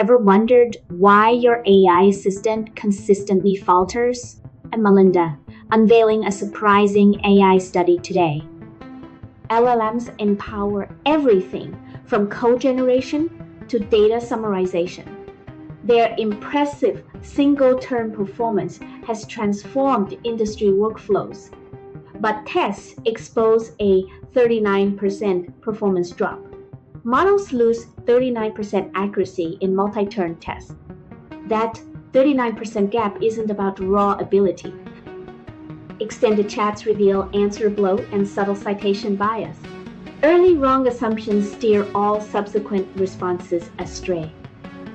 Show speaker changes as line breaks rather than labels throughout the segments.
Ever wondered why your AI assistant consistently falters? I'm Melinda, unveiling a surprising AI study today. LLMs empower everything from code generation to data summarization. Their impressive single-turn performance has transformed industry workflows, but tests expose a 39% performance drop. Models lose 39% accuracy in multi-turn tests. That 39% gap isn't about raw ability. Extended chats reveal answer bloat and subtle citation bias. Early wrong assumptions steer all subsequent responses astray.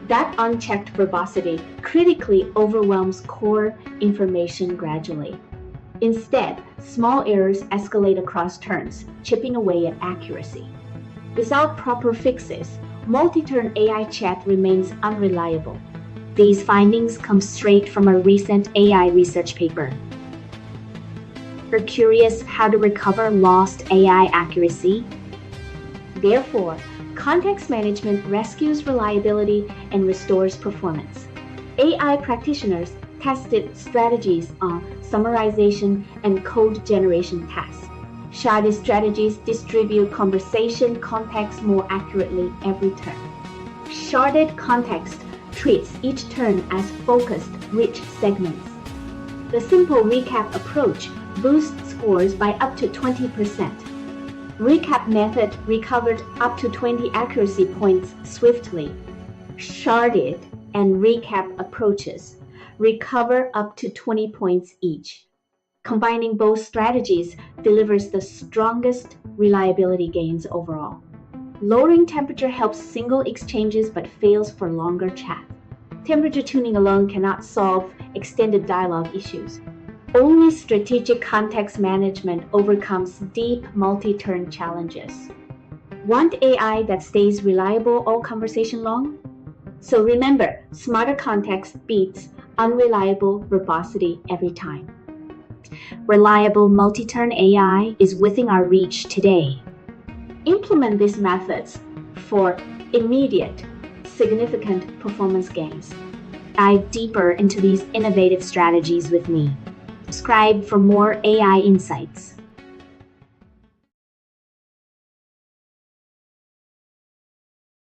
That unchecked verbosity critically overwhelms core information gradually. Instead, small errors escalate across turns, chipping away at accuracy. Without proper fixes, multi-turn AI chat remains unreliable. These findings come straight from a recent AI research paper. You're curious how to recover lost AI accuracy? Therefore, context management rescues reliability and restores performance. AI practitioners tested strategies on summarization and code generation tasks. Sharded strategies distribute conversation context more accurately every turn. Sharded context treats each turn as focused, rich segments. The simple recap approach boosts scores by up to 20%. Recap method recovered up to 20 accuracy points swiftly. Sharded and recap approaches recover up to 20 points each. Combining both strategies delivers the strongest reliability gains overall. Lowering temperature helps single exchanges but fails for longer chat. Temperature tuning alone cannot solve extended dialogue issues. Only strategic context management overcomes deep multi-turn challenges. Want AI that stays reliable all conversation long? So remember, smarter context beats unreliable verbosity every time. Reliable multi-turn AI is within our reach today. Implement these methods for immediate, significant performance gains. Dive deeper into these innovative strategies with me. Subscribe for more AI insights.